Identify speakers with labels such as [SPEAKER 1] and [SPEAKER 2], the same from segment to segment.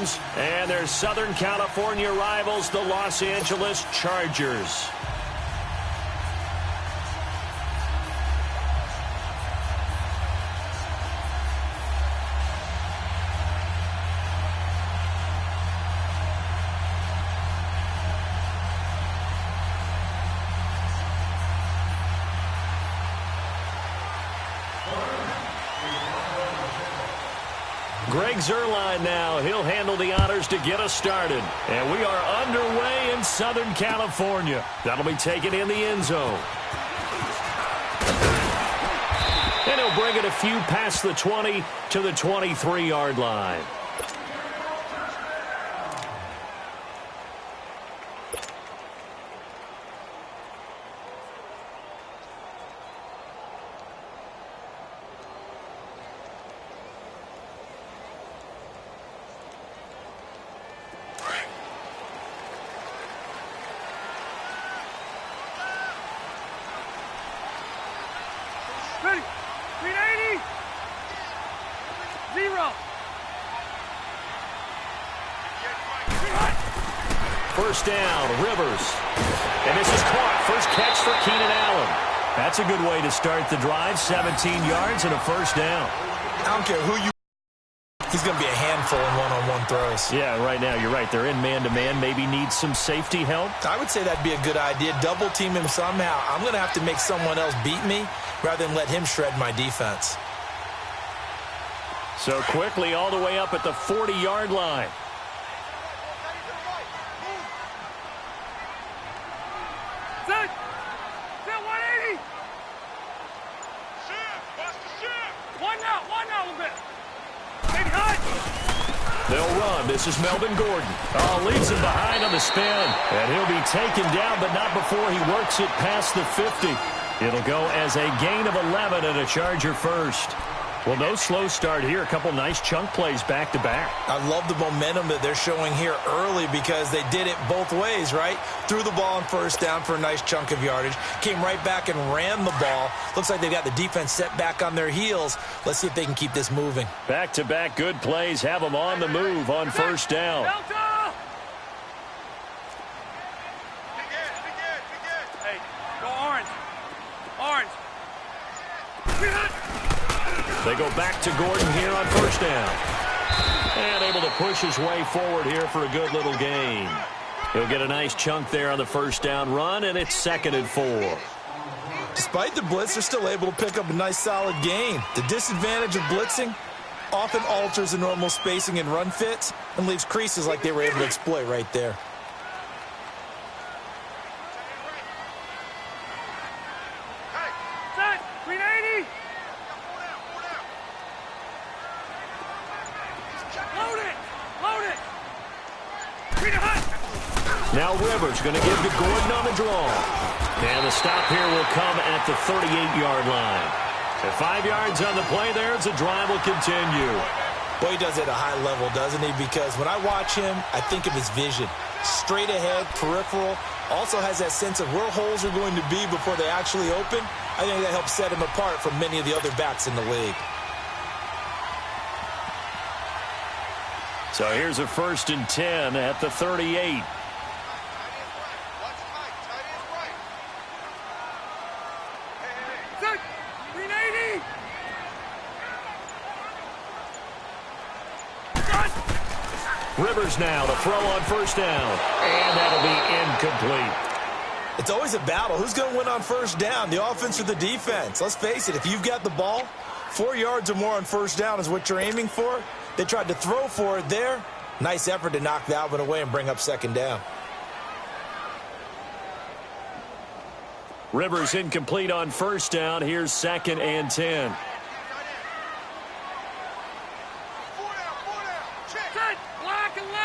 [SPEAKER 1] Rams, and their Southern California rivals, the Los Angeles Chargers. Greg Zuerlein now. He'll handle the honors to get us started. And we are underway in Southern California. That'll be taken in the end zone. And he'll bring it a few past the 20 to the 23-yard line.
[SPEAKER 2] Ready? 380. 0.
[SPEAKER 1] First down, Rivers. And this is caught. First catch for Keenan Allen. That's a good way to start the drive. 17 yards and a first down.
[SPEAKER 3] I don't care who you... He's going to be a handful in one-on-one throws.
[SPEAKER 1] Yeah, right now, you're right. They're in man-to-man. Maybe need some safety help.
[SPEAKER 3] I would say that'd be a good idea. Double team him somehow. I'm going to have to make someone else beat me rather than let him shred my defense.
[SPEAKER 1] So quickly all the way up at the 40-yard line.
[SPEAKER 2] Set. Set 180. One now a little bit.
[SPEAKER 1] They'll run. This is Melvin Gordon. Oh, leaves him behind on the spin. And he'll be taken down, but not before he works it past the 50. It'll go as a gain of 11 and a Charger first. Well, no slow start here. A couple nice chunk plays back-to-back.
[SPEAKER 3] I love the momentum that they're showing here early because they did it both ways, right? Threw the ball on first down for a nice chunk of yardage. Came right back and ran the ball. Looks like they've got the defense set back on their heels. Let's see if they can keep this moving.
[SPEAKER 1] Back-to-back good plays have them on the move on first down.
[SPEAKER 2] Hey, go orange. Orange.
[SPEAKER 1] They go back to Gordon here on first down. And able to push his way forward here for a good little gain. He'll get a nice chunk there on the first down run, and it's 2nd and 4.
[SPEAKER 3] Despite the blitz, they're still able to pick up a nice solid gain. The disadvantage of blitzing often alters the normal spacing and run fits and leaves creases like they were able to exploit right there.
[SPEAKER 1] Now Rivers going to give to Gordon on the draw. And the stop here will come at the 38-yard line. At 5 yards on the play there, the drive will continue.
[SPEAKER 3] Well, he does it at a high level, doesn't he? Because when I watch him, I think of his vision. Straight ahead, peripheral. Also has that sense of where holes are going to be before they actually open. I think that helps set him apart from many of the other backs in the league.
[SPEAKER 1] So here's a 1st and 10 at the 38. Rivers now to throw on first down. And that'll be incomplete.
[SPEAKER 3] It's always a battle. Who's going to win on first down, the offense or the defense? Let's face it, if you've got the ball, 4 yards or more on first down is what you're aiming for. They tried to throw for it there. Nice effort to knock that one away and bring up 2nd down.
[SPEAKER 1] Rivers incomplete on first down. Here's 2nd and 10.
[SPEAKER 2] Black 11.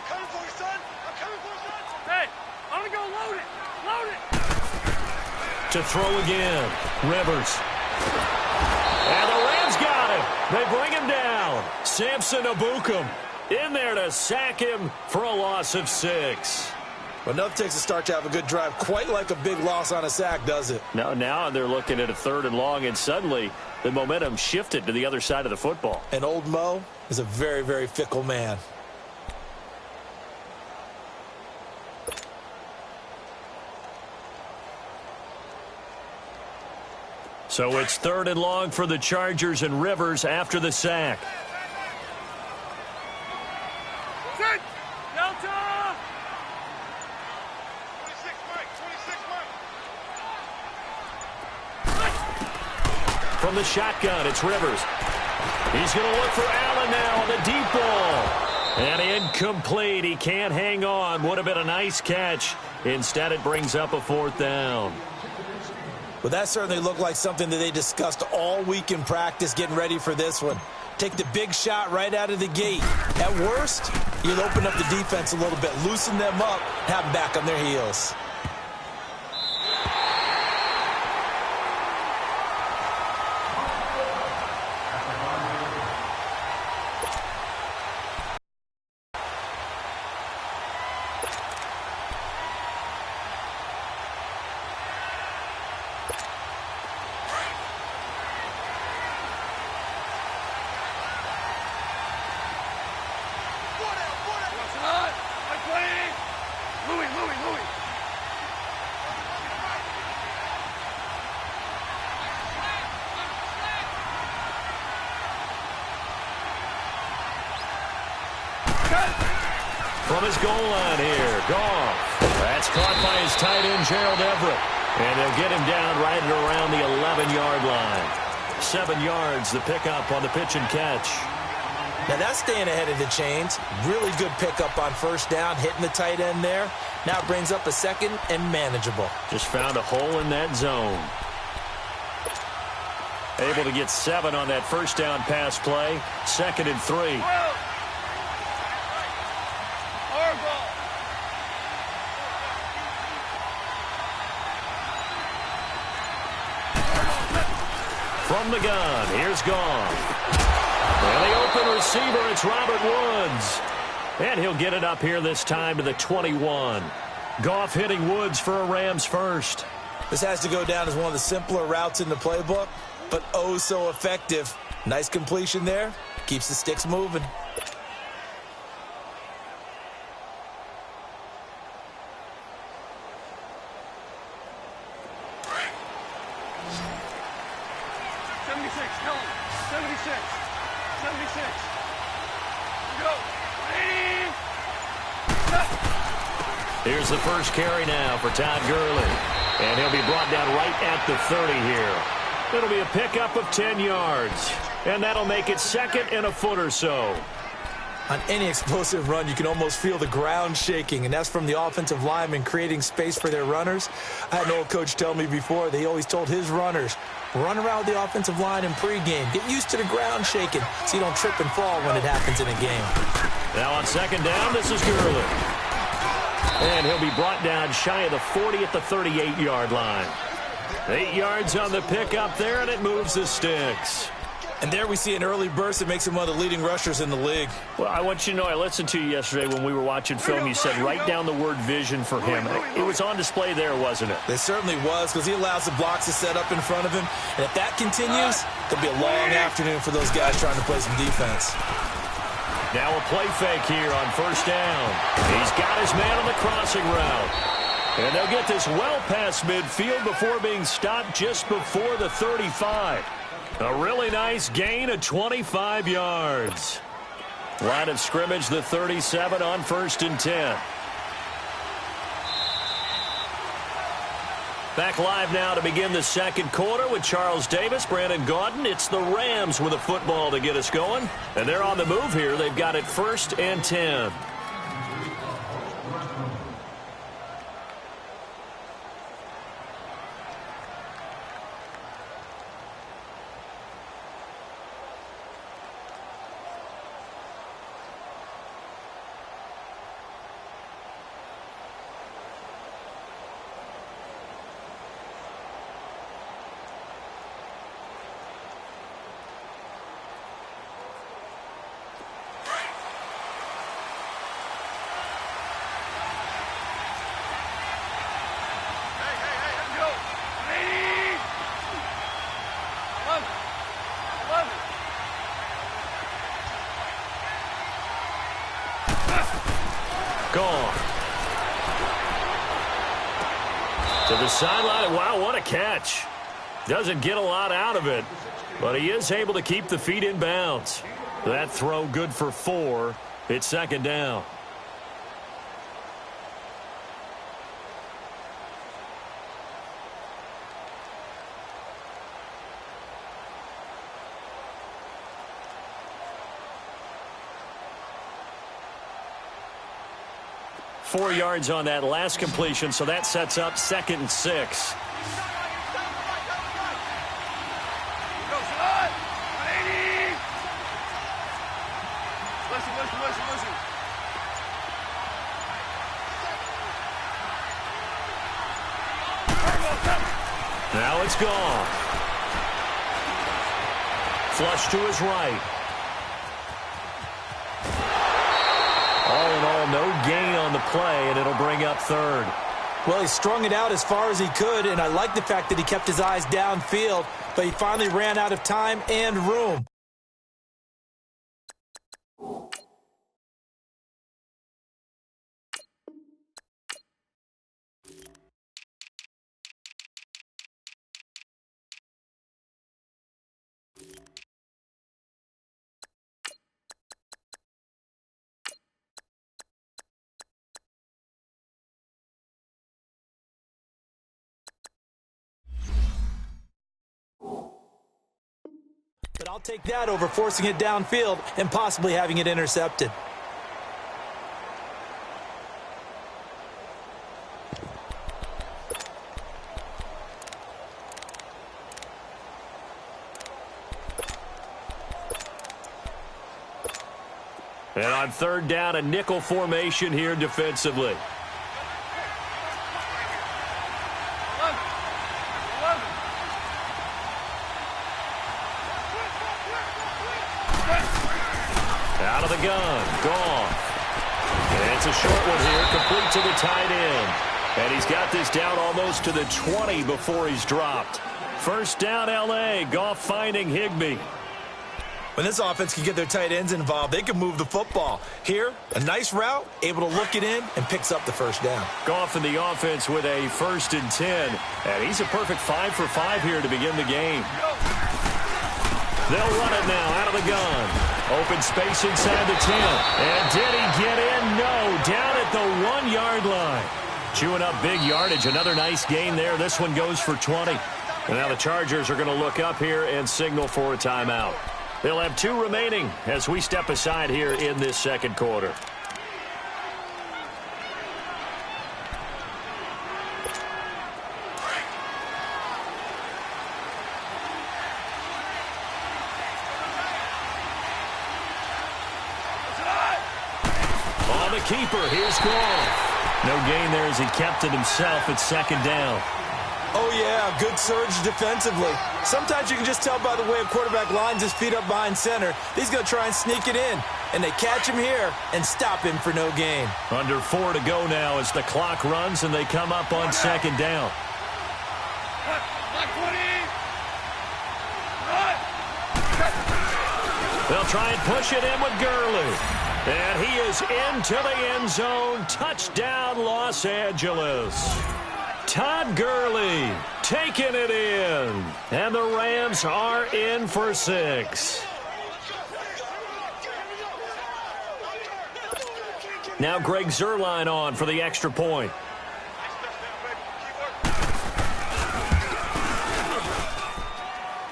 [SPEAKER 2] Coming for you, son. I'm coming for you, son. Hey, I'm going to go load it. Load it.
[SPEAKER 1] To throw again. Rivers. And the Rams got him. They bring him down. Samson Ebukam in there to sack him for a loss of 6.
[SPEAKER 3] Well, enough takes a start to have a good drive. Quite like a big loss on a sack, does it?
[SPEAKER 1] Now they're looking at a 3rd and long, and suddenly the momentum shifted to the other side of the football.
[SPEAKER 3] And old Mo is a very, very fickle man.
[SPEAKER 1] So it's 3rd and long for the Chargers, and Rivers after the sack.
[SPEAKER 2] Sit! Delta! 26 Mike, 26 Mike.
[SPEAKER 1] From the shotgun, it's Rivers. He's going to look for Allen now on the deep ball. And incomplete. He can't hang on. Would have been a nice catch. Instead, it brings up a 4th down.
[SPEAKER 3] Well, that certainly looked like something that they discussed all week in practice getting ready for this one. Take the big shot right out of the gate. At worst, you'll open up the defense a little bit, loosen them up, have them back on their heels.
[SPEAKER 1] From his goal line here, Goff. That's caught by his tight end, Gerald Everett. And they'll get him down right at around the 11-yard line. 7 yards, the pickup on the pitch and catch.
[SPEAKER 3] Now that's staying ahead of the chains. Really good pickup on 1st down, hitting the tight end there. Now it brings up a 2nd and manageable.
[SPEAKER 1] Just found a hole in that zone. Able to get 7 on that 1st down pass play. 2nd and 3. From the gun, here's Goff. And the open receiver, it's Robert Woods. And he'll get it up here this time to the 21. Goff hitting Woods for a Rams first.
[SPEAKER 3] This has to go down as one of the simpler routes in the playbook, but oh so effective. Nice completion there. Keeps the sticks moving.
[SPEAKER 1] Here's the first carry now for Todd Gurley. And he'll be brought down right at the 30 here. It'll be a pickup of 10 yards. And that'll make it 2nd and a foot or so.
[SPEAKER 3] On any explosive run, you can almost feel the ground shaking, and that's from the offensive linemen creating space for their runners. I had an old coach tell me before, they always told his runners, run around the offensive line in pregame. Get used to the ground shaking so you don't trip and fall when it happens in a game.
[SPEAKER 1] Now on 2nd down, this is Gurley. And he'll be brought down shy of the 40 at the 38-yard line. 8 yards on the pickup there, and it moves the sticks.
[SPEAKER 3] And there we see an early burst that makes him one of the leading rushers in the league.
[SPEAKER 1] Well, I want you to know, I listened to you yesterday when we were watching film. You said write down the word vision for him. It was on display there, wasn't it?
[SPEAKER 3] It certainly was, because he allows the blocks to set up in front of him. And if that continues, it'll be a long afternoon for those guys trying to play some defense.
[SPEAKER 1] Now a play fake here on 1st down. He's got his man on the crossing route. And they'll get this well past midfield before being stopped just before the 35. A really nice gain of 25 yards. Line of scrimmage, the 37 on 1st and 10. Back live now to begin the 2nd quarter with Charles Davis, Brandon Gaudin. It's the Rams with a football to get us going. And they're on the move here. They've got it 1st and 10. gone. To the sideline. Wow, what a catch. Doesn't get a lot out of it, but he is able to keep the feet in bounds. That throw good for 4. It's second down. Four yards on that last completion, so that sets up 2nd and 6.
[SPEAKER 2] Listen.
[SPEAKER 1] Now it's gone. Flush to his right. All in all, no gain on the play, and it'll bring up 3rd.
[SPEAKER 3] Well, he strung it out as far as he could, and I like the fact that he kept his eyes downfield, but he finally ran out of time and room. But I'll take that over forcing it downfield and possibly having it intercepted.
[SPEAKER 1] And on 3rd down, a nickel formation here defensively. Out of the gun, gone. And it's a short one here, complete to the tight end. And he's got this down almost to the 20 before he's dropped. First down, L.A. Goff finding Higbee.
[SPEAKER 3] When this offense can get their tight ends involved, they can move the football. Here, a nice route, able to look it in, and picks up the first down.
[SPEAKER 1] Goff in the offense with a 1st and 10. And he's a perfect 5 for 5 here to begin the game. They'll run it now out of the gun. Open space inside the 10. And did he get in? No. Down at the 1-yard line. Chewing up big yardage. Another nice gain there. This one goes for 20. And now the Chargers are going to look up here and signal for a timeout. They'll have 2 remaining as we step aside here in this second quarter. On the keeper, here's Goff. No gain there as he kept it himself at 2nd down.
[SPEAKER 3] Oh, yeah, good surge defensively. Sometimes you can just tell by the way a quarterback lines his feet up behind center. He's going to try and sneak it in. And they catch him here and stop him for no gain.
[SPEAKER 1] Under 4 to go now as the clock runs and they come up on 2nd down. They'll try and push it in with Gurley. And he is into the end zone. Touchdown, Los Angeles. Todd Gurley taking it in. And the Rams are in for 6. Now Greg Zuerlein on for the extra point.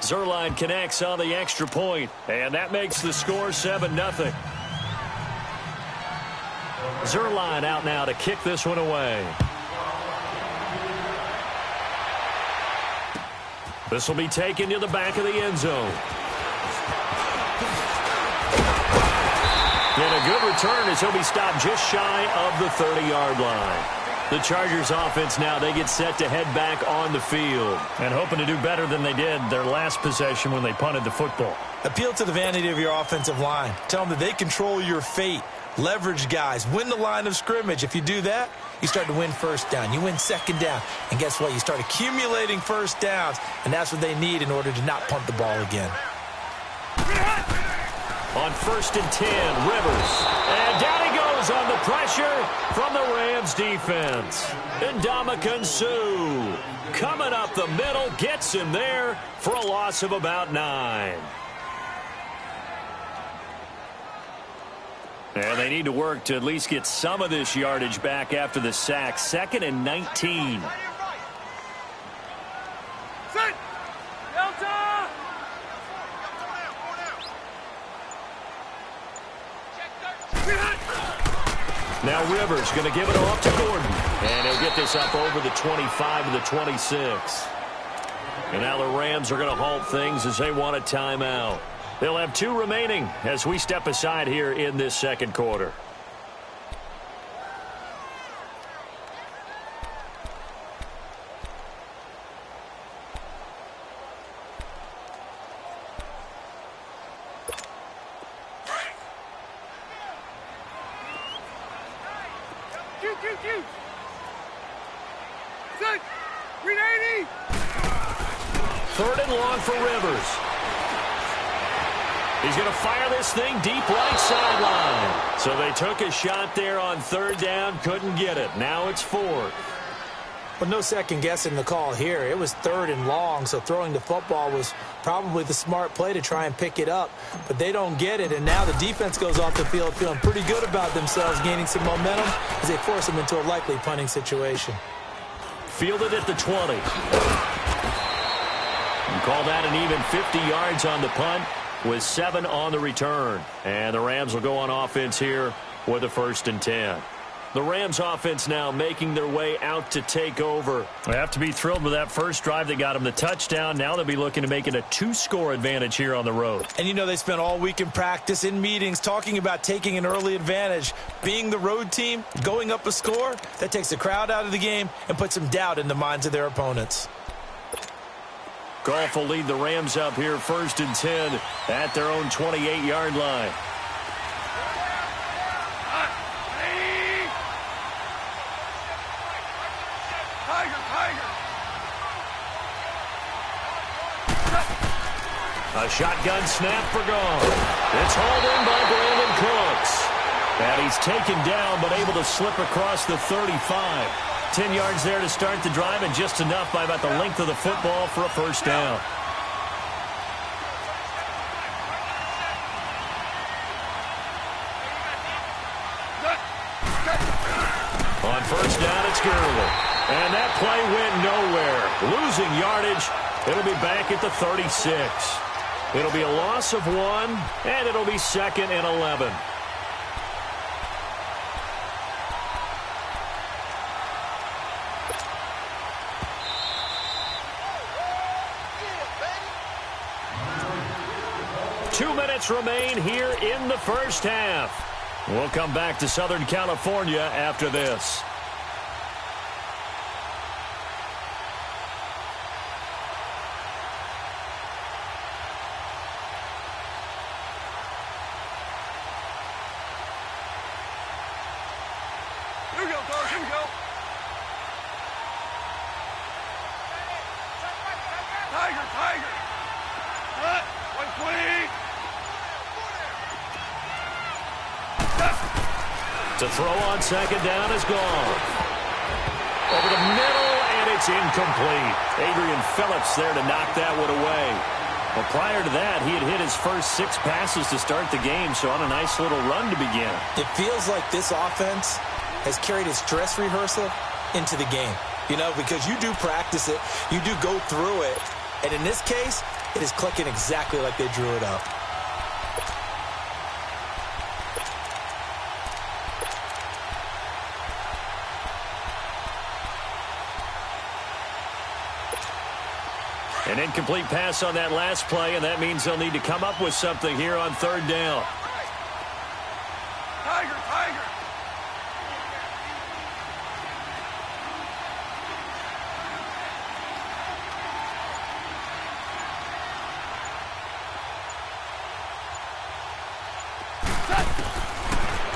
[SPEAKER 1] Zuerlein connects on the extra point, and that makes the score 7-0. Zuerlein out now to kick this one away. This will be taken to the back of the end zone. And a good return as he'll be stopped just shy of the 30-yard line. The Chargers offense now, they get set to head back on the field and hoping to do better than they did their last possession when they punted the football.
[SPEAKER 3] Appeal to the vanity of your offensive line. Tell them that they control your fate. Leverage guys. Win the line of scrimmage. If you do that, you start to win first down. You win second down. And guess what? You start accumulating first downs. And that's what they need in order to not punt the ball again.
[SPEAKER 1] On 1st and 10, Rivers. And down he goes Draws on the pressure from the Rams defense. And Ndamukong Suh coming up the middle, gets him there for a loss of about 9. And they need to work to at least get some of this yardage back after the sack. 2nd and 19.
[SPEAKER 2] Sit! Delta!
[SPEAKER 1] Now Rivers going to give it off to Gordon. And he'll get this up over the 25 to the 26. And now the Rams are going to halt things as they want a timeout. They'll have 2 remaining as we step aside here in this second quarter.
[SPEAKER 2] Sit! Read 80!
[SPEAKER 1] 3rd and long for Rivers. He's going to fire this thing deep right sideline. So they took a shot there on 3rd down, couldn't get it. Now it's 4th.
[SPEAKER 3] But no second guessing the call here. It was 3rd and long, so throwing the football was probably the smart play to try and pick it up. But they don't get it, and now the defense goes off the field feeling pretty good about themselves, gaining some momentum as they force them into a likely punting situation.
[SPEAKER 1] Fielded at the 20. You call that an even 50 yards on the punt with 7 on the return. And the Rams will go on offense here with a 1st and 10. The Rams offense now making their way out to take over. They have to be thrilled with that first drive that got them the touchdown. Now they'll be looking to make it a 2-score advantage here on the road.
[SPEAKER 3] And you know they spent all week in practice, in meetings, talking about taking an early advantage. Being the road team, going up a score, that takes the crowd out of the game and puts some doubt in the minds of their opponents.
[SPEAKER 1] Goff will lead the Rams up here 1st and 10 at their own 28-yard line. A shotgun snap for Goff. It's hauled in by Brandon Cooks. And he's taken down but able to slip across the 35. 10 yards there to start the drive and just enough by about the length of the football for a 1st down. On 1st down, it's Gurley. And that play went nowhere. Losing yardage. It'll be back at the 36. It'll be a loss of 1, and it'll be 2nd and 11. Two minutes remain here in the first half. We'll come back to Southern California after this.
[SPEAKER 2] Here we go, Doris. Here we go. Tiger, Tiger. Cut. 120.
[SPEAKER 1] To throw on 2nd down is gone. Over the middle, and it's incomplete. Adrian Phillips there to knock that one away. Well, prior to that, he had hit his first 6 passes to start the game, so on a nice little run to begin.
[SPEAKER 3] It feels like this offense has carried its dress rehearsal into the game. You know, because you do practice it, you do go through it, and in this case, it is clicking exactly like they drew it up.
[SPEAKER 1] An incomplete pass on that last play, and that means they'll need to come up with something here on 3rd down.
[SPEAKER 2] Tiger, Tiger.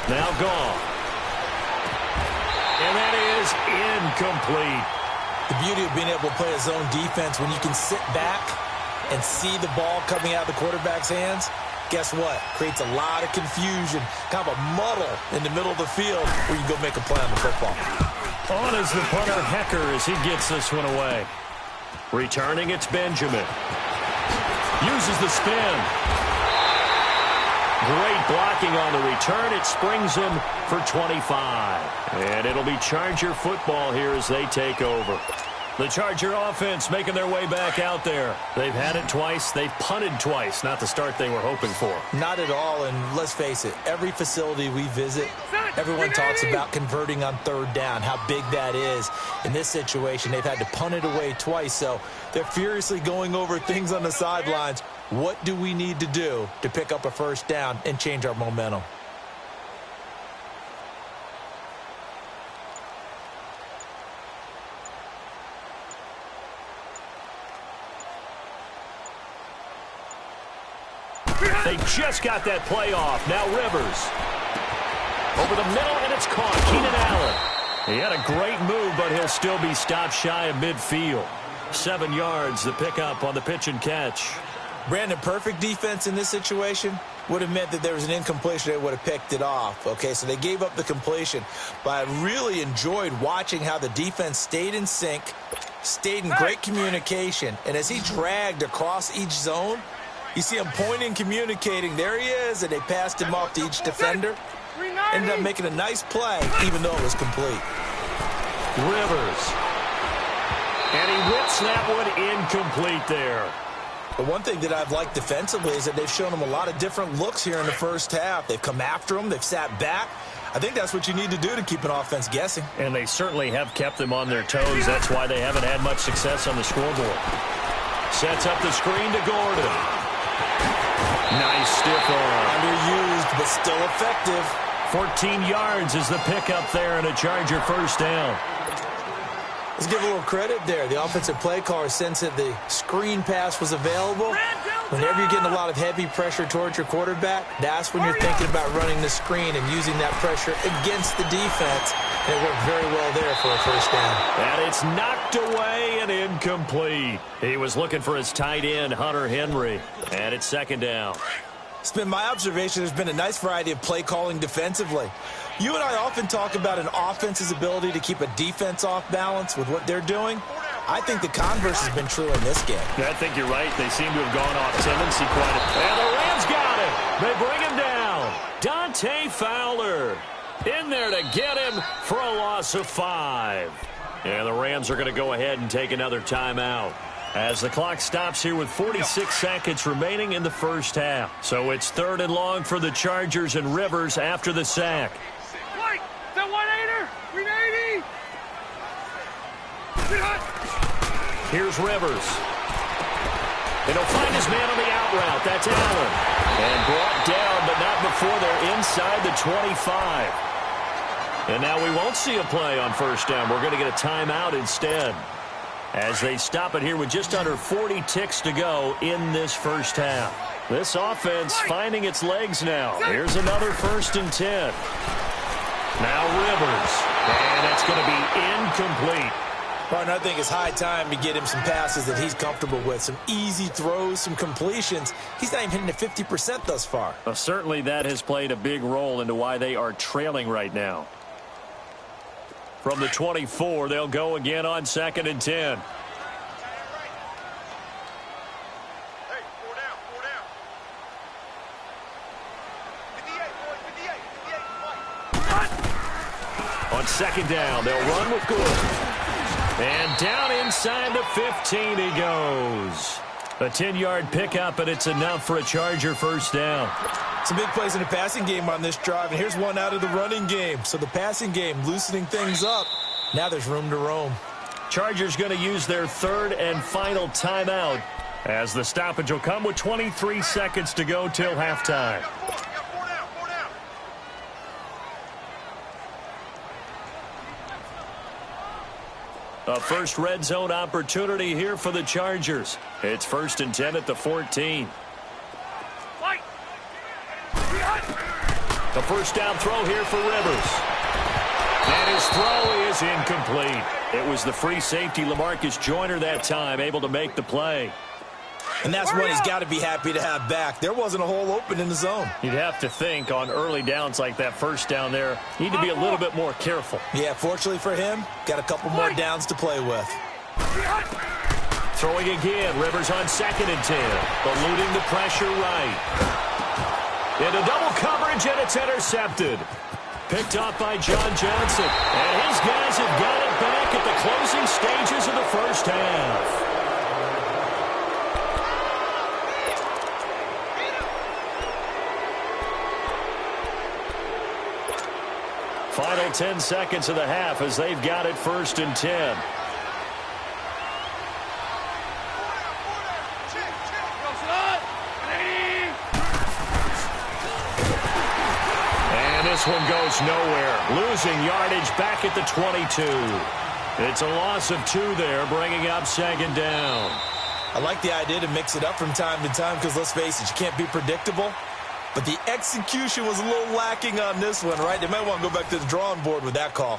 [SPEAKER 1] Now gone. And that is incomplete.
[SPEAKER 3] The beauty of being able to play a zone defense when you can sit back and see the ball coming out of the quarterback's hands, Guess what? Creates a lot of confusion, kind of a muddle in the middle of the field where you go make a play on the football.
[SPEAKER 1] On is the punter, Hecker, as he gets this one away. Returning, it's Benjamin. Uses the spin. Great blocking on the return. It springs him for 25. And it'll be Charger football here as they take over. The Charger offense making their way back out there. They've had it twice. They've punted twice. Not the start they were hoping for.
[SPEAKER 3] Not at all, and let's face it, every facility we visit, everyone talks about converting on third down, how big that is. In this situation, they've had to punt it away twice, so they're furiously going over things on the sidelines. What do we need to do to pick up a first down and change our momentum?
[SPEAKER 1] They just got that play off. Now Rivers. Over the middle, and it's caught. Keenan Allen. He had a great move, but he'll still be stopped shy of midfield. 7 yards, the pickup on the pitch and catch.
[SPEAKER 3] Brandon, perfect defense in this situation would have meant that there was an incompletion. They would have picked it off. Okay, so they gave up the completion. But I really enjoyed watching how the defense stayed in sync, stayed in great communication, and as he dragged across each zone, you see him pointing, communicating. There he is, and they passed him off to each defender. Ended up making a nice play, even though it was complete.
[SPEAKER 1] Rivers. And he whips that one incomplete there.
[SPEAKER 3] But one thing that I've liked defensively is that they've shown him a lot of different looks here in the first half. They've come after him. They've sat back. I think that's what you need to do to keep an offense guessing.
[SPEAKER 1] And they certainly have kept them on their toes. That's why they haven't had much success on the scoreboard. Sets up the screen to Gordon. Nice stiff arm.
[SPEAKER 3] Underused, but still effective.
[SPEAKER 1] 14 yards is the pickup there and a Charger first down.
[SPEAKER 3] Let's give a little credit there. The offensive play caller sensed that the screen pass was available. Whenever you're getting a lot of heavy pressure towards your quarterback, that's when you're thinking about running the screen and using that pressure against the defense. And it worked very well there for a first down.
[SPEAKER 1] And it's knocked away and incomplete. He was looking for his tight end, Hunter Henry. And it's second down.
[SPEAKER 3] It's been my observation there's been a nice variety of play calling defensively. You and I often talk about an offense's ability to keep a defense off balance with what they're doing. I think the converse has been true in this game.
[SPEAKER 1] I think you're right. They seem to have gone off tendency quite a bit. And the Rams got him. They bring him down. Dante Fowler in there to get him for a loss of 5. And the Rams are going to go ahead and take another timeout as the clock stops here with 46 seconds remaining in the first half. So it's 3rd and long for the Chargers and Rivers after the sack.
[SPEAKER 2] Wait, that 1-8er, 380.
[SPEAKER 1] Here's Rivers. And he'll find his man on the out route. That's Allen. And brought down, but not before they're inside the 25. And now we won't see a play on first down. We're going to get a timeout instead, as they stop it here with just under 40 ticks to go in this first half. This offense finding its legs now. Here's another 1st and 10. Now Rivers. And it's going to be incomplete.
[SPEAKER 3] Partner, I think it's high time to get him some passes that he's comfortable with. Some easy throws, some completions. He's not even hitting the 50% thus far.
[SPEAKER 1] Well, certainly that has played a big role into why they are trailing right now. From the 24, they'll go again on 2nd and 10. On 2nd down, they'll run with Gordon. And down inside the 15 he goes. A 10-yard pickup, and it's enough for a Charger first down.
[SPEAKER 3] Some big plays in the passing game on this drive, and here's one out of the running game. So the passing game loosening things up. Now there's room to roam.
[SPEAKER 1] Chargers going to use their 3rd and final timeout, as the stoppage will come with 23 seconds to go till halftime. A first red zone opportunity here for the Chargers. It's 1st and 10 at the 14. The first down throw here for Rivers. And his throw is incomplete. It was the free safety, LaMarcus Joyner, that time, able to make the play.
[SPEAKER 3] And that's one he's got to be happy to have back. There wasn't a hole open in the zone.
[SPEAKER 1] You'd have to think on early downs like that first down there, you need to be a little bit more careful.
[SPEAKER 3] Yeah, fortunately for him, got a couple more downs to play with.
[SPEAKER 1] Throwing again, Rivers on 2nd and 10. Eluding the pressure right. Into double coverage, and it's intercepted. Picked off by John Johnson. And his guys have got it back at the closing stages of the first half. Final 10 seconds of the half as they've got it 1st and 10. And this one goes nowhere. Losing yardage back at the 22. It's a loss of 2 there, bringing up 2nd down.
[SPEAKER 3] I like the idea to mix it up from time to time because, let's face it, you can't be predictable. But the execution was a little lacking on this one, right? They might want to go back to the drawing board with that call.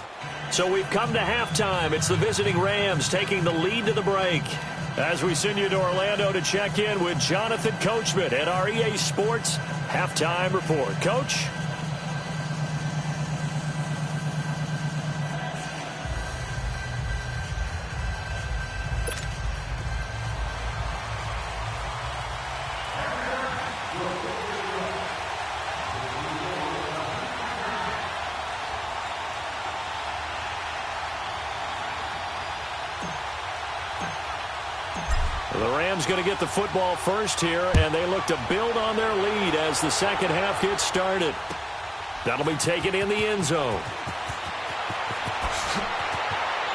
[SPEAKER 1] So we've come to halftime. It's the visiting Rams taking the lead to the break. As we send you to Orlando to check in with Jonathan Coachman at our EA Sports Halftime Report. Coach? The Rams going to get the football first here, and they look to build on their lead as the second half gets started. That'll be taken in the end zone.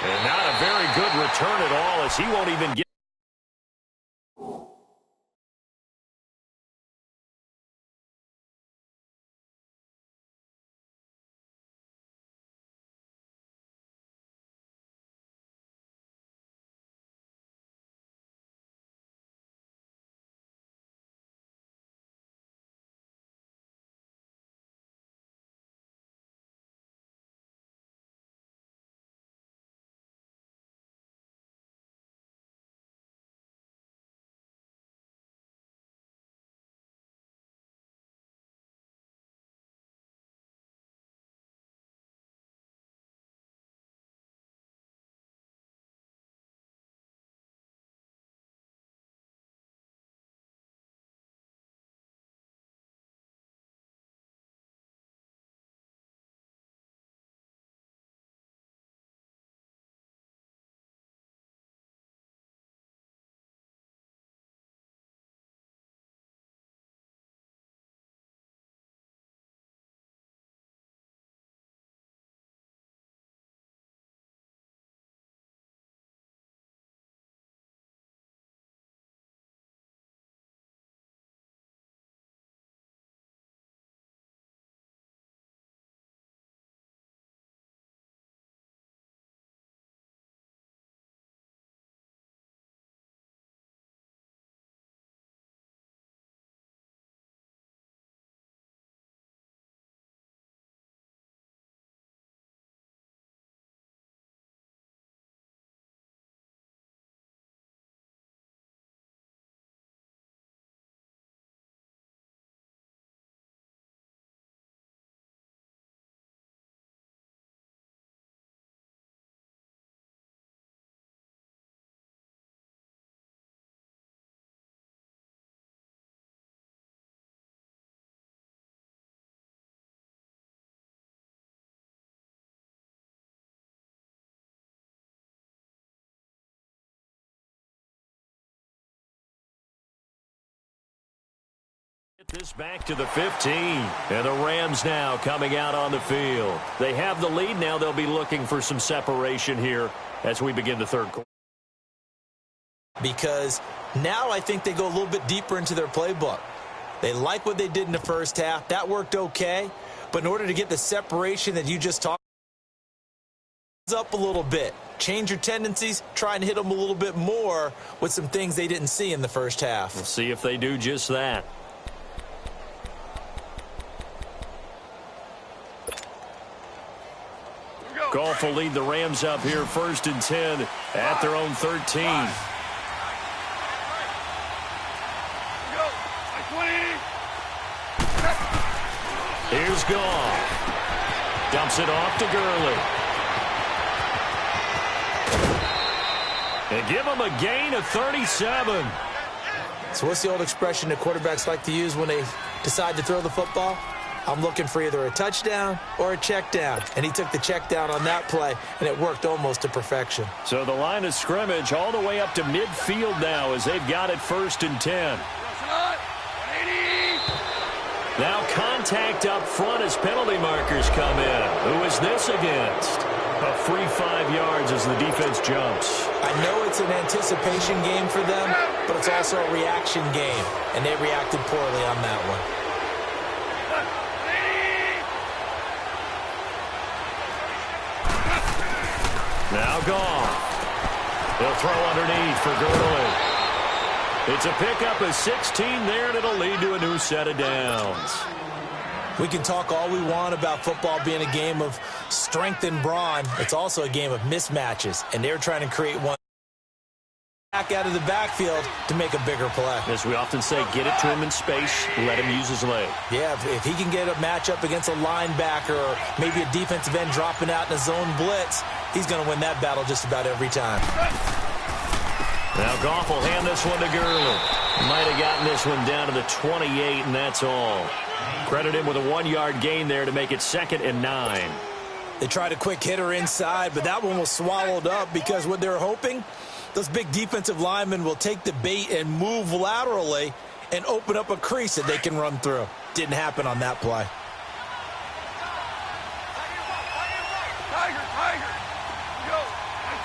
[SPEAKER 1] And not a very good return at all as he won't even get. This back to the 15, and the Rams now coming out on the field. They have the lead now. They'll be looking for some separation here as we begin the third quarter.
[SPEAKER 3] Because now I think they go a little bit deeper into their playbook. They like what they did in the first half. That worked okay. But in order to get the separation that you just talked up a little bit, change your tendencies, try and hit them a little bit more with some things they didn't see in the first half.
[SPEAKER 1] We'll see if they do just that. Goff will lead the Rams up here 1st and 10 at their own 13. Here's Goff. Dumps it off to Gurley. And give him a gain of 37.
[SPEAKER 3] So what's the old expression that quarterbacks like to use when they decide to throw the football? I'm looking for either a touchdown or a check down. And he took the check down on that play, and it worked almost to perfection.
[SPEAKER 1] So the line of scrimmage all the way up to midfield now as they've got it 1st and 10. Now contact up front as penalty markers come in. Who is this against? A free 5 yards as the defense jumps.
[SPEAKER 3] I know it's an anticipation game for them, but it's also a reaction game, and they reacted poorly on that one.
[SPEAKER 1] Now Goff. He'll throw underneath for Gurley. It's a pickup of 16 there, and it'll lead to a new set of downs.
[SPEAKER 3] We can talk all we want about football being a game of strength and brawn. It's also a game of mismatches, and they're trying to create one back out of the backfield to make a bigger play.
[SPEAKER 1] As we often say, get it to him in space, let him use his leg.
[SPEAKER 3] Yeah, if he can get a matchup against a linebacker or maybe a defensive end dropping out in a zone blitz, he's going to win that battle just about every time.
[SPEAKER 1] Now Goff will hand this one to Gurley. Might have gotten this one down to the 28, and that's all. Credit him with a 1-yard gain there to make it 2nd and 9.
[SPEAKER 3] They tried a quick hitter inside, but that one was swallowed up because what they're hoping, those big defensive linemen will take the bait and move laterally and open up a crease that they can run through. Didn't happen on that play.
[SPEAKER 2] Tiger. Go.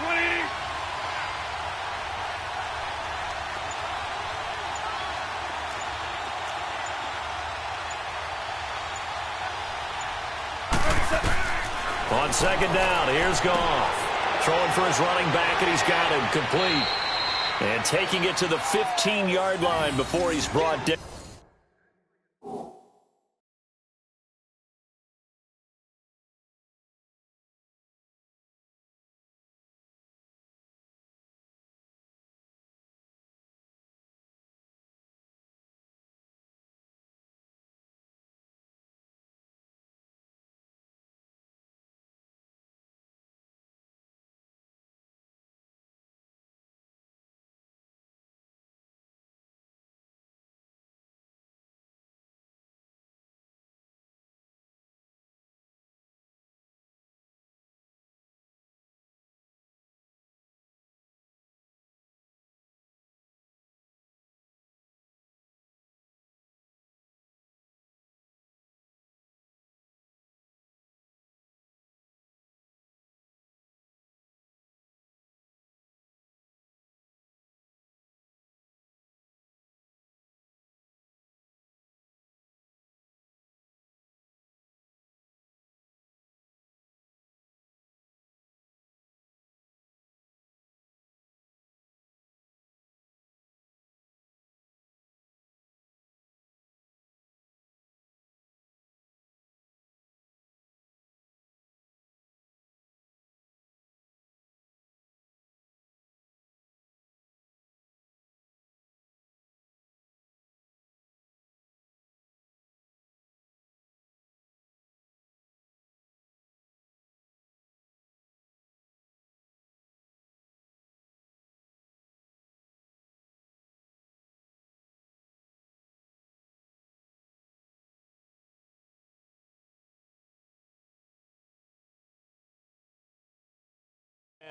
[SPEAKER 2] 20.
[SPEAKER 1] On 2nd down, here's Goff. Throwing for his running back, and he's got him complete. And taking it to the 15-yard line before he's brought down.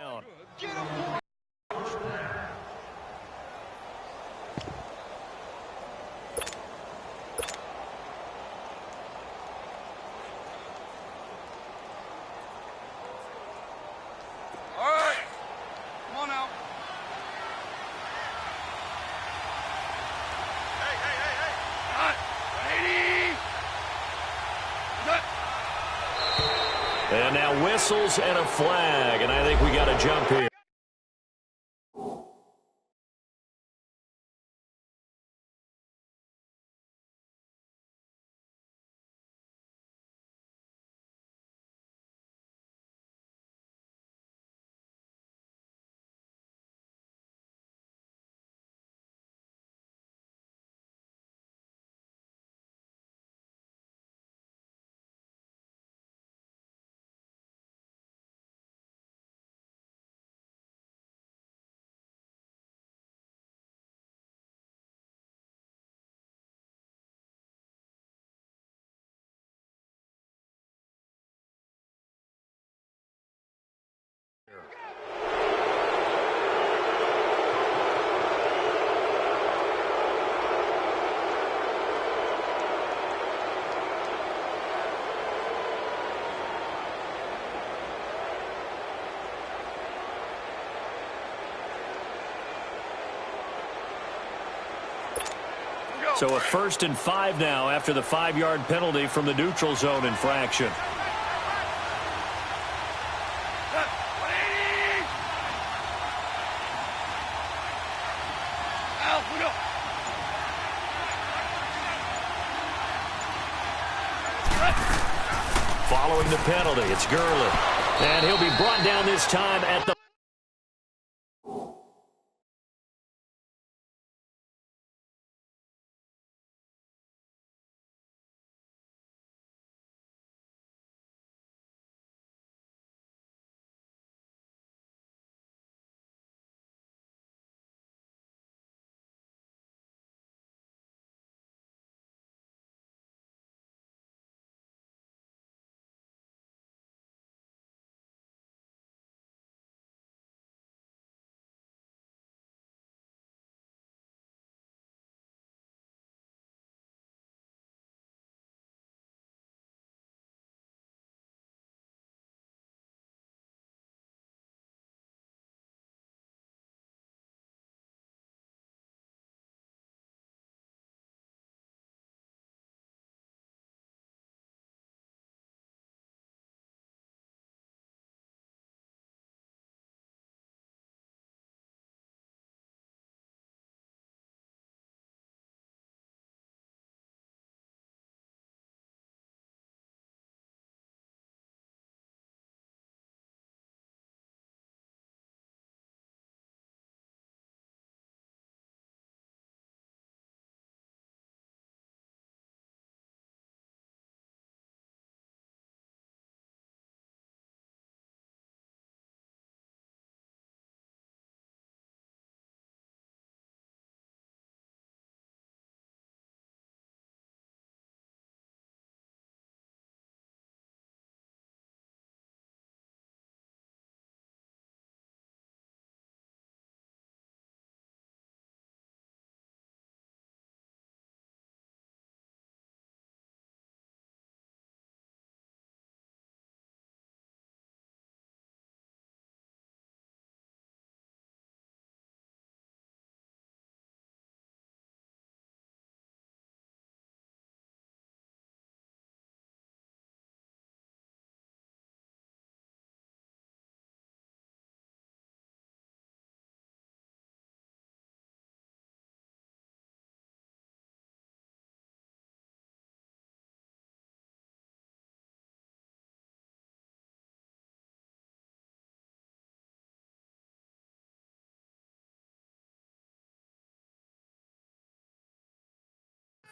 [SPEAKER 2] All right. Come on now. Hey. All right. 80.
[SPEAKER 1] And now whistles and a flag, and I think we got a jump here. So a 1st and 5 now after the 5-yard penalty from the neutral zone infraction. Following the penalty, it's Gurley. And he'll be brought down this time at the...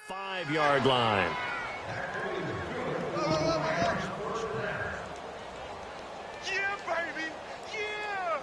[SPEAKER 1] Five-yard line.
[SPEAKER 2] Yeah, baby! Yeah!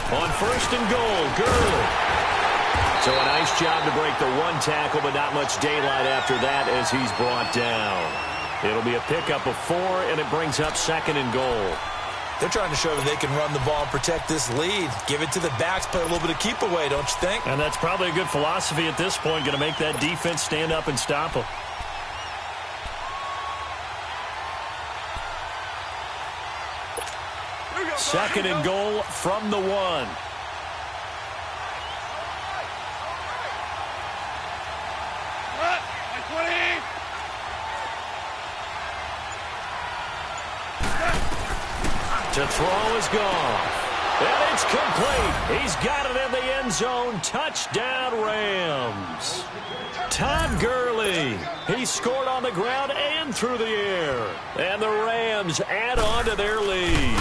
[SPEAKER 1] On 1st and goal, Gurley. So a nice job to break the one tackle, but not much daylight after that as he's brought down. It'll be a pickup of 4, and it brings up 2nd and goal.
[SPEAKER 3] They're trying to show that they can run the ball and protect this lead. Give it to the backs, play a little bit of keep away, don't you think?
[SPEAKER 1] And that's probably a good philosophy at this point, going to make that defense stand up and stop them. Second and goal from the 1. To throw is gone. And it's complete. He's got it in the end zone. Touchdown, Rams. Todd Gurley. He scored on the ground and through the air. And the Rams add on to their lead.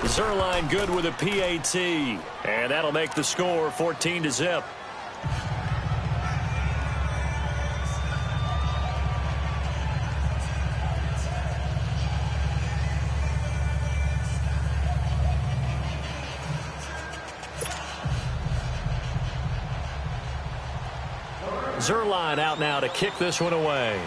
[SPEAKER 1] Zerline good with a PAT. And that'll make the score 14-0. Zerline out now to kick this one away.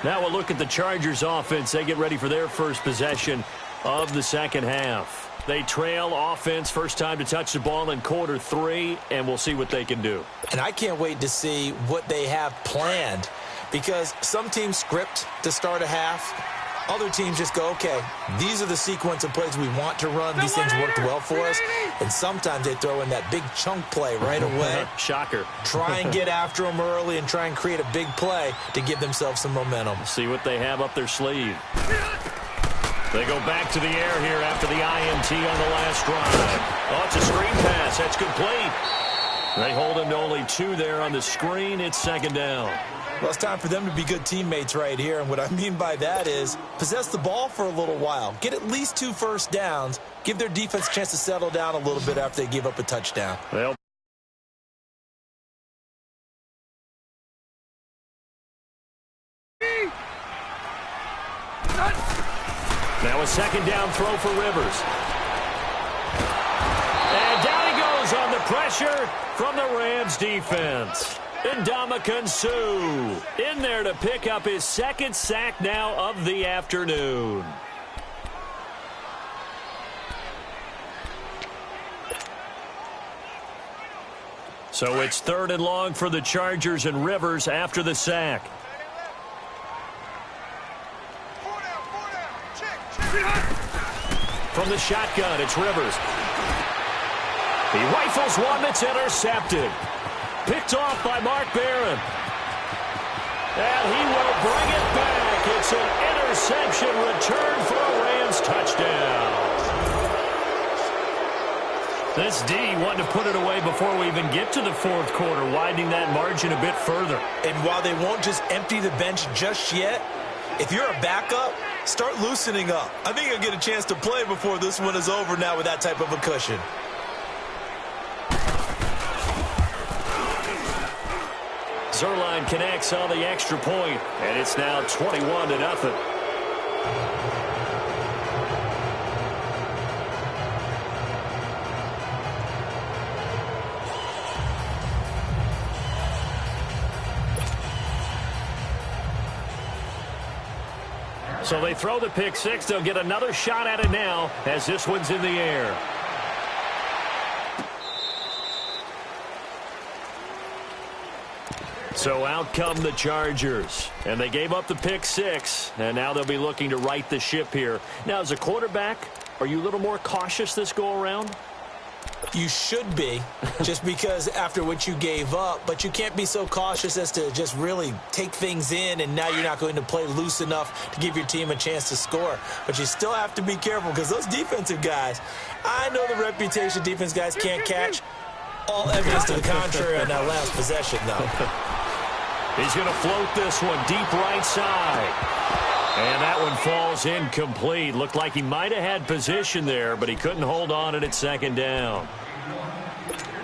[SPEAKER 1] Now we'll look at the Chargers offense. They get ready for their first possession of the second half. They trail offense, first time to touch the ball in quarter 3, and we'll see what they can do.
[SPEAKER 3] And I can't wait to see what they have planned, because some teams script to start a half. Other teams just go, okay, these are the sequence of plays we want to run. These things worked well for us. And sometimes they throw in that big chunk play right away.
[SPEAKER 1] Shocker.
[SPEAKER 3] Try and get after them early and try and create a big play to give themselves some momentum.
[SPEAKER 1] See what they have up their sleeve. They go back to the air here after the INT on the last drive. Oh, it's a screen pass. That's complete. They hold him to only 2 there on the screen. It's second down.
[SPEAKER 3] Well, it's time for them to be good teammates right here. And what I mean by that is possess the ball for a little while. Get at least 2 first downs. Give their defense a chance to settle down a little bit after they give up a touchdown.
[SPEAKER 1] Well, now a second down throw for Rivers. And down he goes on the pressure from the Rams defense. Ndamukong Suh in there to pick up his second sack now of the afternoon. So it's 3rd and long for the Chargers and Rivers after the sack. From the shotgun, it's Rivers. He rifles one that's intercepted. Picked off by Mark Barron. And he will bring it back. It's an interception return for a Rams touchdown. This D wanted to put it away before we even get to the 4th quarter, widening that margin a bit further.
[SPEAKER 3] And while they won't just empty the bench just yet, if you're a backup, start loosening up. I think you'll get a chance to play before this one is over now with that type of a cushion.
[SPEAKER 1] Zerline connects on the extra point, and it's now 21-0. So they throw the pick 6. They'll get another shot at it now as this one's in the air. So out come the Chargers, and they gave up the pick 6, and now they'll be looking to right the ship here. Now, as a quarterback, are you a little more cautious this go-around?
[SPEAKER 3] You should be, just because after what you gave up, but you can't be so cautious as to just really take things in, and now you're not going to play loose enough to give your team a chance to score. But you still have to be careful, because those defensive guys, I know the reputation defense guys can't catch. All evidence to the contrary on that last possession, though.
[SPEAKER 1] He's going to float this one deep right side. And that one falls incomplete. Looked like he might have had position there, but he couldn't hold on at second down.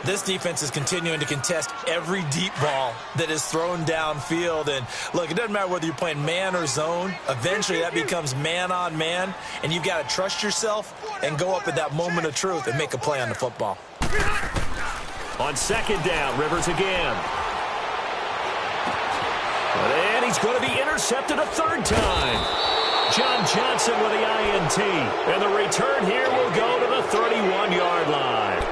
[SPEAKER 3] This defense is continuing to contest every deep ball that is thrown downfield. And, look, it doesn't matter whether you're playing man or zone. Eventually, that becomes man-on-man, and you've got to trust yourself and go up at that moment of truth and make a play on the football.
[SPEAKER 1] On second down, Rivers again. And he's going to be intercepted a 3rd time. John Johnson with the INT. And the return here will go to the 31-yard line.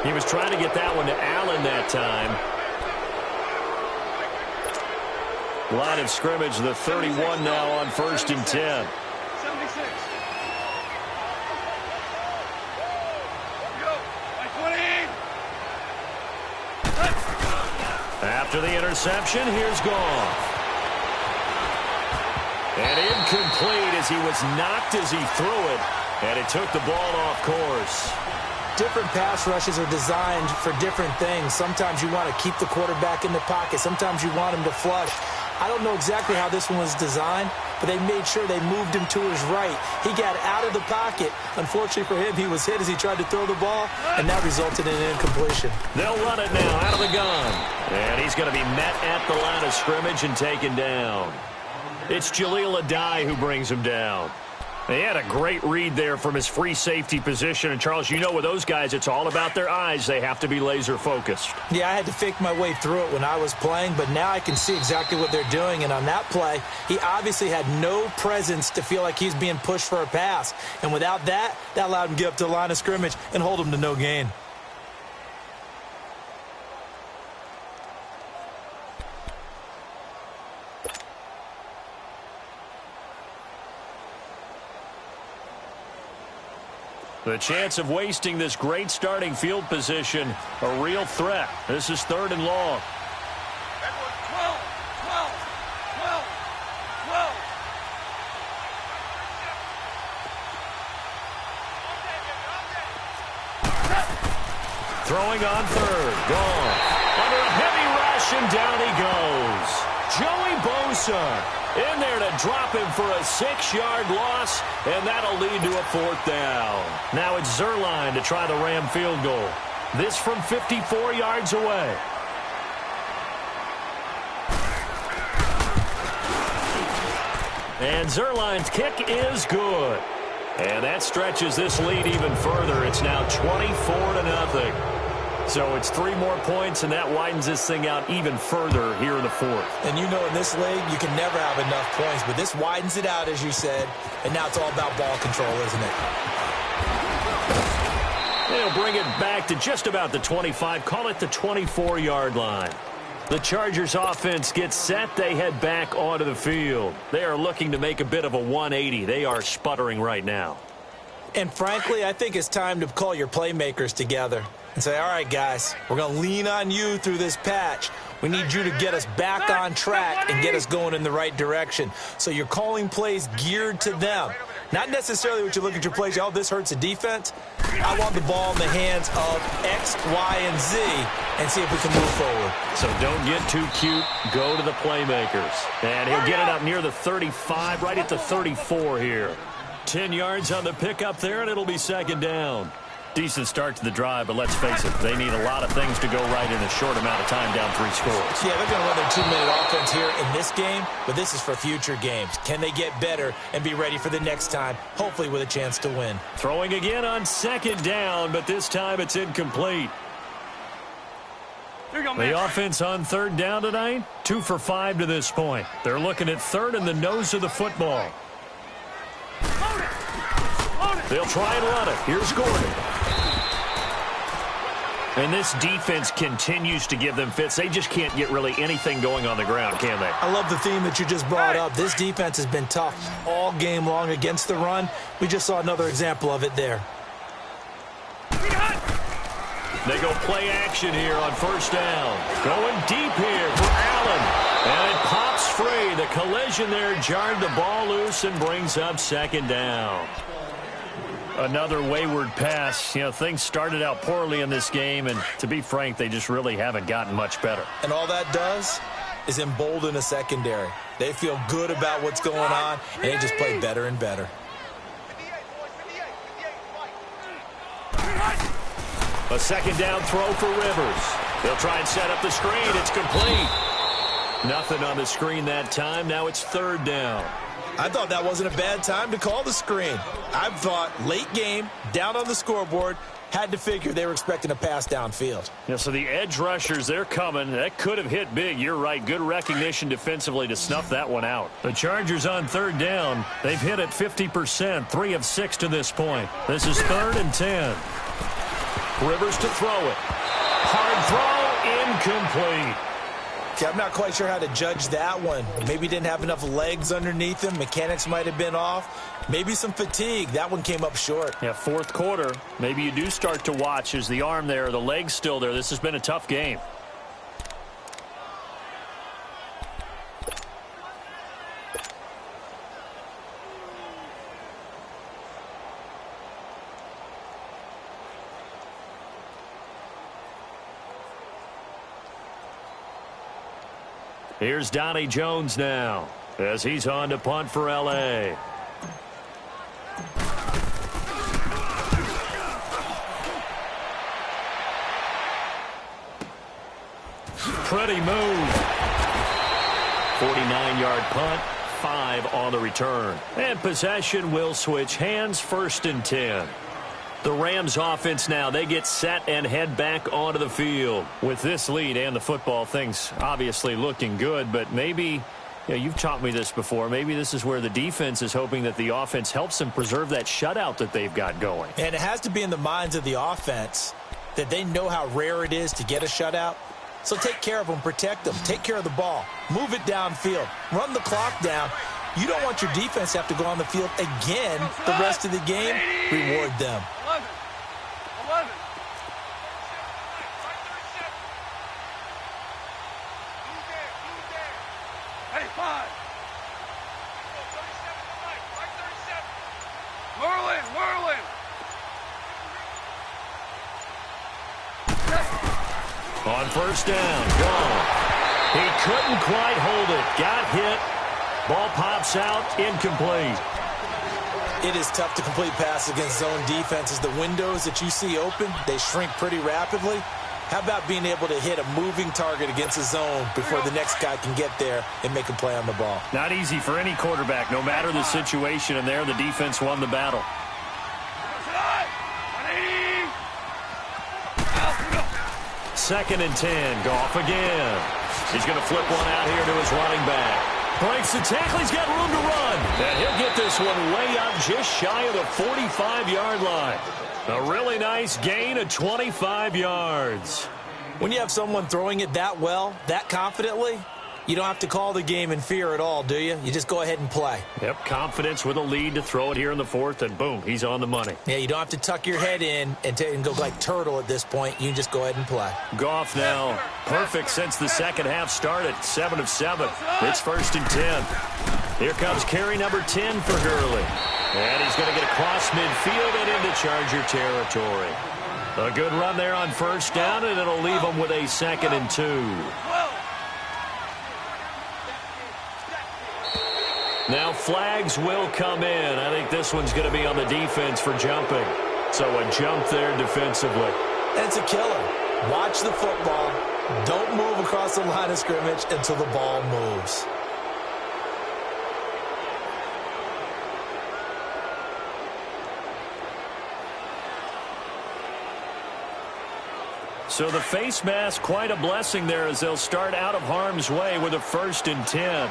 [SPEAKER 1] He was trying to get that one to Allen that time. Line of scrimmage, the 31 now on 1st and 10.
[SPEAKER 2] 76.
[SPEAKER 1] After the interception, here's Goff. And incomplete as he was knocked as he threw it. And it took the ball off course.
[SPEAKER 3] Different pass rushes are designed for different things. Sometimes you want to keep the quarterback in the pocket. Sometimes you want him to flush. I don't know exactly how this one was designed, but they made sure they moved him to his right. He got out of the pocket. Unfortunately for him, he was hit as he tried to throw the ball, and that resulted in an incompletion.
[SPEAKER 1] They'll run it now out of the gun. And he's going to be met at the line of scrimmage and taken down. It's Jaleel Adai who brings him down. They had a great read there from his free safety position. And, Charles, you know with those guys, it's all about their eyes. They have to be laser-focused.
[SPEAKER 3] Yeah, I had to fake my way through it when I was playing, but now I can see exactly what they're doing. And on that play, he obviously had no presence to feel like he's being pushed for a pass. And without that, that allowed him to get up to the line of scrimmage and hold him to no gain.
[SPEAKER 1] The chance of wasting this great starting field position, a real threat. This is 3rd and long.
[SPEAKER 2] 12.
[SPEAKER 1] Throwing on 3rd. Gone. Under a heavy rush, and down he goes. Joey Bosa in there to drop him for a 6-yard loss, and that'll lead to a 4th down. Now it's Zerline to try the Ram field goal. This from 54 yards away. And Zerline's kick is good. And that stretches this lead even further. It's now 24-0. So it's 3 more points, and that widens this thing out even further here in the 4th.
[SPEAKER 3] And you know in this league, you can never have enough points, but this widens it out, as you said, and now it's all about ball control, isn't it?
[SPEAKER 1] They'll bring it back to just about the 25, call it the 24-yard line. The Chargers offense gets set. They head back onto the field. They are looking to make a bit of a 180. They are sputtering right now.
[SPEAKER 3] And frankly, I think it's time to call your playmakers together and say, all right, guys, we're going to lean on you through this patch. We need you to get us back on track and get us going in the right direction. So you're calling plays geared to them. Not necessarily what you look at your plays, oh, this hurts the defense. I want the ball in the hands of X, Y, and Z and see if we can move forward.
[SPEAKER 1] So don't get too cute. Go to the playmakers. And he'll get it up near the 35, right at the 34 here. 10 yards on the pickup there, and it'll be 2nd down. Decent start to the drive, but let's face it, they need a lot of things to go right in a short amount of time, down 3 scores.
[SPEAKER 3] Yeah, they're going to run their 2-minute offense here in this game, but this is for future games. Can they get better and be ready for the next time, hopefully with a chance to win?
[SPEAKER 1] Throwing again on 2nd down, but this time it's incomplete. The offense on 3rd down tonight, 2 for 5 to this point. They're looking at 3rd and the nose of the football. They'll try and run it. Here's Gordon. And this defense continues to give them fits. They just can't get really anything going on the ground, can they?
[SPEAKER 3] I love the theme that you just brought up. This defense has been tough all game long against the run. We just saw another example of it there.
[SPEAKER 1] They go play action here on 1st down. Going deep here for Allen. And it pops free. The collision there jarred the ball loose and brings up 2nd down. Another wayward pass. You know, things started out poorly in this game, and to be frank, they just really haven't gotten much better.
[SPEAKER 3] And all that does is embolden a secondary. They feel good about what's going on, and they just play better and better.
[SPEAKER 1] A 2nd down throw for Rivers. They'll try and set up the screen. It's complete. Nothing on the screen that time. Now it's 3rd down.
[SPEAKER 3] I thought that wasn't a bad time to call the screen. I thought late game, down on the scoreboard, had to figure they were expecting a pass downfield.
[SPEAKER 1] Yeah, so the edge rushers, they're coming. That could have hit big. You're right. Good recognition defensively to snuff that one out. The Chargers on 3rd down. They've hit it 50%, 3 of 6 to this point. This is 3rd and 10. Rivers to throw it. Hard throw, incomplete.
[SPEAKER 3] Okay, I'm not quite sure how to judge that one. Maybe didn't have enough legs underneath him. Mechanics might have been off. Maybe some fatigue. That one came up short.
[SPEAKER 1] Yeah, 4th quarter. Maybe you do start to watch. Is the arm there, the leg's still there? This has been a tough game. Here's Donnie Jones now as he's on to punt for L.A. Pretty move. 49-yard punt, 5 on the return. And possession will switch hands, 1st and 10. The Rams offense now, they get set and head back onto the field. With this lead and the football, things obviously looking good, but maybe, you've taught me this before, maybe this is where the defense is hoping that the offense helps them preserve that shutout that they've got going.
[SPEAKER 3] And it has to be in the minds of the offense that they know how rare it is to get a shutout. So take care of them, protect them, take care of the ball, move it downfield, run the clock down. You don't want your defense to have to go on the field again the rest of the game. Reward them.
[SPEAKER 2] 11. Hey, 5. Merlin.
[SPEAKER 1] On 1st down, gone. He couldn't quite hold it. Got hit. Ball pops out, incomplete.
[SPEAKER 3] It is tough to complete passes against zone defenses. The windows that you see open, they shrink pretty rapidly. How about being able to hit a moving target against a zone before the next guy can get there and make a play on the ball?
[SPEAKER 1] Not easy for any quarterback, no matter the situation, and there the defense won the battle. 2nd and 10, Goff again. He's going to flip one out here to his running back. Breaks the tackle, he's got room to run. And he'll get this one way up just shy of the 45-yard line. A really nice gain of 25 yards.
[SPEAKER 3] When you have someone throwing it that well, that confidently, you don't have to call the game in fear at all, do you? You just go ahead and play.
[SPEAKER 1] Yep, confidence with a lead to throw it here in the 4th, and boom, he's on the money.
[SPEAKER 3] Yeah, you don't have to tuck your head in and go like turtle at this point. You can just go ahead and play.
[SPEAKER 1] Goff now, perfect since the second half started, 7 of 7. It's 1st and 10. Here comes carry number 10 for Gurley. And he's going to get across midfield and into Charger territory. A good run there on 1st down, and it'll leave him with a 2nd and 2. Now flags will come in. I think this one's going to be on the defense for jumping. So a jump there defensively.
[SPEAKER 3] And it's a killer. Watch the football. Don't move across the line of scrimmage until the ball moves.
[SPEAKER 1] So the face mask, quite a blessing there as they'll start out of harm's way with a 1st and 10.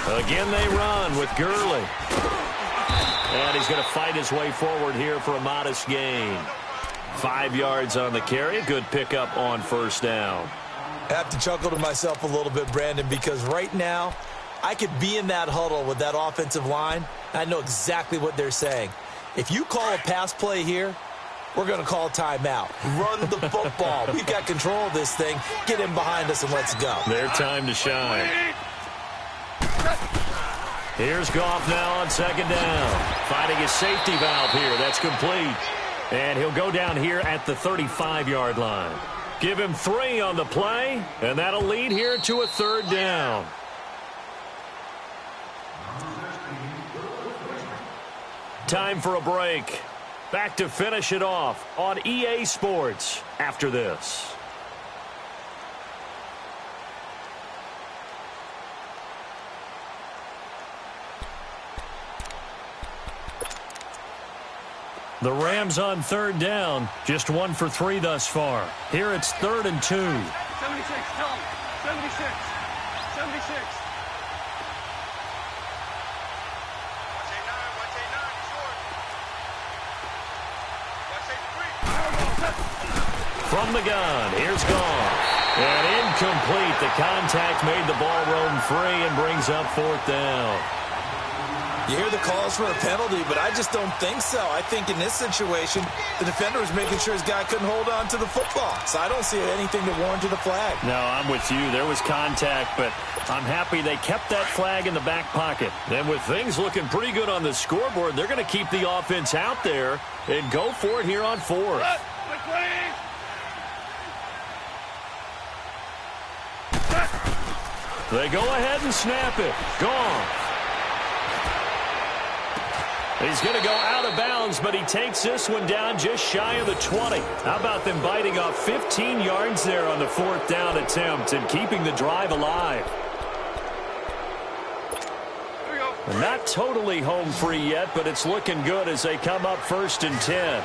[SPEAKER 1] Again they run with Gurley. And he's going to fight his way forward here for a modest gain. 5 yards on the carry. A good pickup on 1st down.
[SPEAKER 3] I have to chuckle to myself a little bit, Brandon, because right now I could be in that huddle with that offensive line. I know exactly what they're saying. If you call a pass play here, we're going to call timeout. Run the football. We've got control of this thing. Get in behind us and let's go.
[SPEAKER 1] Their time to shine. Here's Goff now on 2nd down. Finding his safety valve here. That's complete. And he'll go down here at the 35-yard line. Give him 3 on the play, and that'll lead here to a 3rd down. Time for a break. Back to finish it off on EA Sports after this. The Rams on 3rd down, just 1 for 3 thus far. Here it's 3rd and 2.
[SPEAKER 2] 76, tell him. 76. 76.
[SPEAKER 1] From the gun, here's Goff. And incomplete. The contact made the ball roam free and brings up 4th down.
[SPEAKER 3] You hear the calls for a penalty, but I just don't think so. I think in this situation, the defender was making sure his guy couldn't hold on to the football. So I don't see anything that warranted a flag.
[SPEAKER 1] No, I'm with you. There was contact, but I'm happy they kept that flag in the back pocket. And with things looking pretty good on the scoreboard, they're going to keep the offense out there and go for it here on 4th. They go ahead and snap it. Gone. He's going to go out of bounds, but he takes this one down just shy of the 20. How about them biting off 15 yards there on the 4th down attempt and keeping the drive alive? Not totally home free yet, but it's looking good as they come up 1st and 10.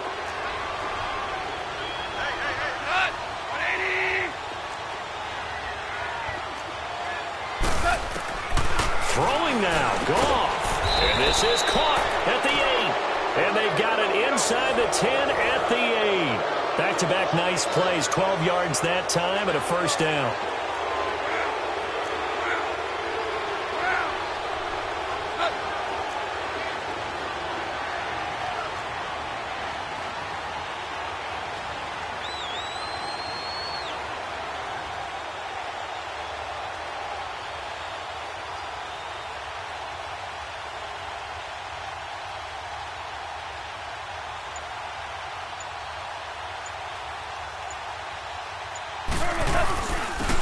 [SPEAKER 1] Throwing now, Goff. And this is caught at the 8. And they've got it inside the 10 at the 8. Back-to-back nice plays, 12 yards that time and a 1st down.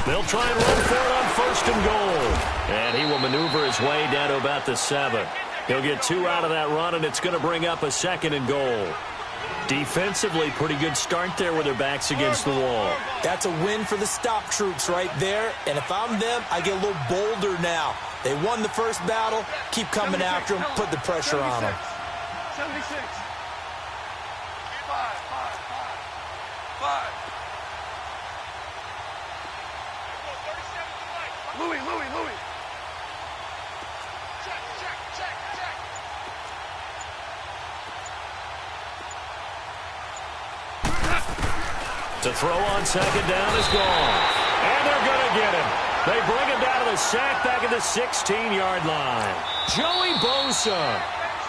[SPEAKER 1] They'll try and run for it on 1st and goal. And he will maneuver his way down to about the 7. He'll get 2 out of that run, and it's going to bring up a 2nd and goal. Defensively, pretty good start there with their backs against the wall.
[SPEAKER 3] That's a win for the stop troops right there. And if I'm them, I get a little bolder now. They won the first battle. Keep coming after them. Put the pressure on them.
[SPEAKER 2] 76. 5. Louis. Check.
[SPEAKER 1] To throw on 2nd down is gone. And they're going to get him. They bring him down to the sack back at the 16-yard line. Joey Bosa.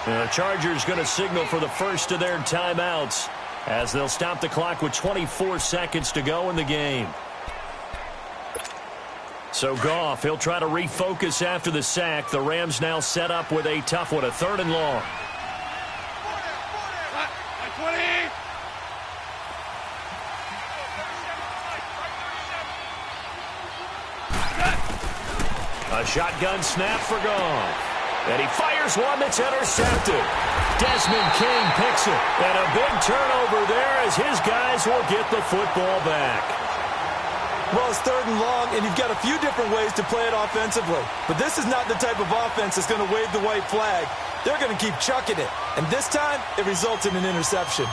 [SPEAKER 1] The Chargers going to signal for the first of their timeouts as they'll stop the clock with 24 seconds to go in the game. So Goff, he'll try to refocus after the sack. The Rams now set up with a tough one, a 3rd and long.
[SPEAKER 2] 20.
[SPEAKER 1] A shotgun snap for Goff. And he fires one that's intercepted. Desmond King picks it. And a big turnover there as his guys will get the football back.
[SPEAKER 3] Well, it's 3rd and long, and you've got a few different ways to play it offensively. But this is not the type of offense that's going to wave the white flag. They're going to keep chucking it. And this time, it results in an interception.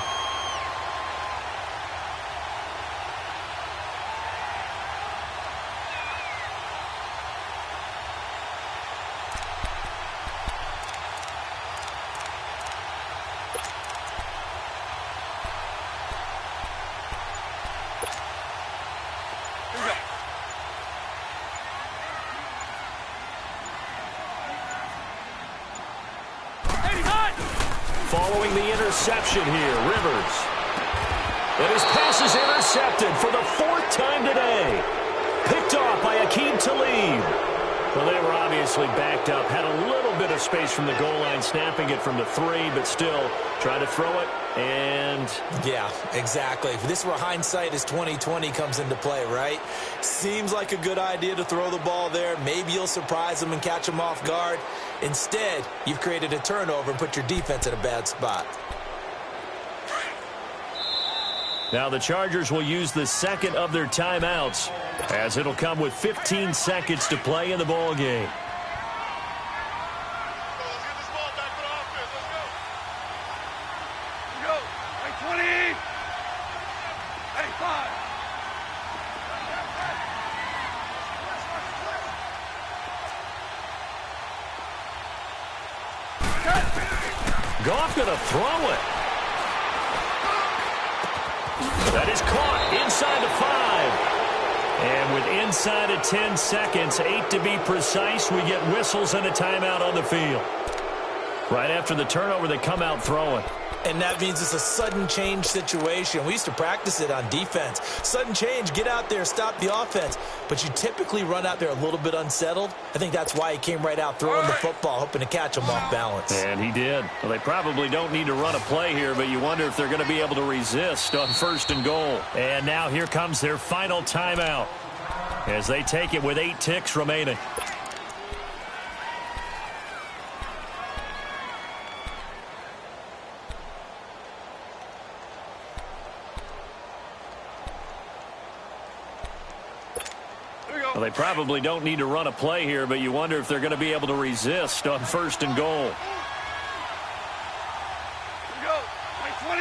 [SPEAKER 1] Following the interception here, Rivers. And his pass is intercepted for the 4th time today. Picked off by Aqib Talib. Well, they were obviously backed up. Had a little bit of space from the goal line, snapping it from the 3, but still trying to throw it. And
[SPEAKER 3] yeah, exactly. This is where hindsight is 20/20 comes into play, right? Seems like a good idea to throw the ball there. Maybe you'll surprise them and catch them off guard. Instead, you've created a turnover and put your defense in a bad spot.
[SPEAKER 1] Now the Chargers will use the 2nd of their timeouts as it'll come with 15 seconds to play in the ball game. Goff going to throw it. That is caught inside the 5. And with inside of 10 seconds, 8 to be precise, we get whistles and a timeout on the field. Right after the turnover, they come out throwing.
[SPEAKER 3] And that means it's a sudden change situation. We used to practice it on defense. Sudden change, get out there, stop the offense. But you typically run out there a little bit unsettled. I think that's why he came right out throwing the football, hoping to catch him off balance.
[SPEAKER 1] And he did. Well, they probably don't need to run a play here, but you wonder if they're going to be able to resist on 1st and goal. And now here comes their final timeout as they take it with 8 ticks remaining. Well, they probably don't need to run a play here, but you wonder if they're going to be able to resist on 1st and goal.
[SPEAKER 2] Here we go. 20.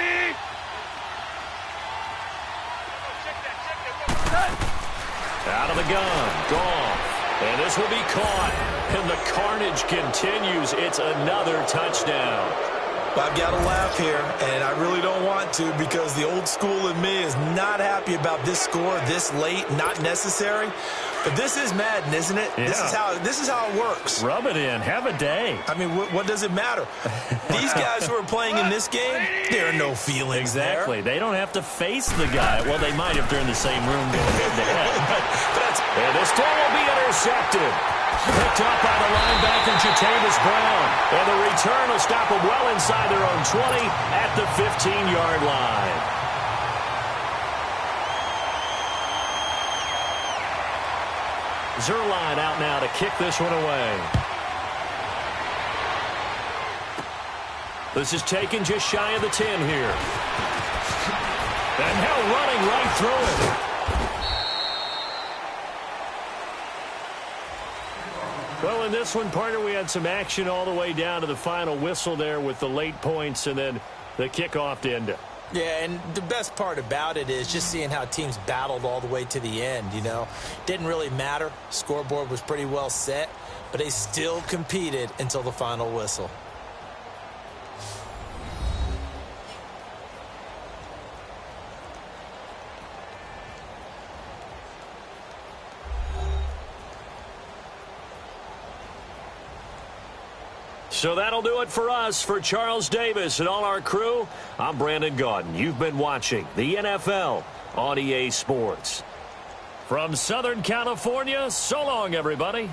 [SPEAKER 1] Out of the gun. Goff. And this will be caught. And the carnage continues. It's another touchdown.
[SPEAKER 3] I've got to laugh here, and I really don't want to because the old school in me is not happy about this score this late, not necessary. But this is Madden, isn't it?
[SPEAKER 1] Yeah.
[SPEAKER 3] This is how it works.
[SPEAKER 1] Rub it in. Have a day.
[SPEAKER 3] I mean, what does it matter? These guys who are playing in this game, there are no feelings
[SPEAKER 1] Exactly.
[SPEAKER 3] there.
[SPEAKER 1] They don't have to face the guy. Well, they might if they're in the same room going head-to-head. And this throw will be intercepted. Picked up by the linebacker, Jatavis Brown. And the return will stop them well inside their own 20 at the 15-yard line. Zerline out now to kick this one away. This is taken just shy of the 10 here. And now running right through it. Well, in this one, partner, we had some action all the way down to the final whistle there with the late points and then the kickoff to end it.
[SPEAKER 3] Yeah, and the best part about it is just seeing how teams battled all the way to the end, you know. Didn't really matter. Scoreboard was pretty well set, but they still competed until the final whistle.
[SPEAKER 1] So that'll do it for us. For Charles Davis and all our crew, I'm Brandon Gaudin. You've been watching the NFL on EA Sports. From Southern California, so long, everybody.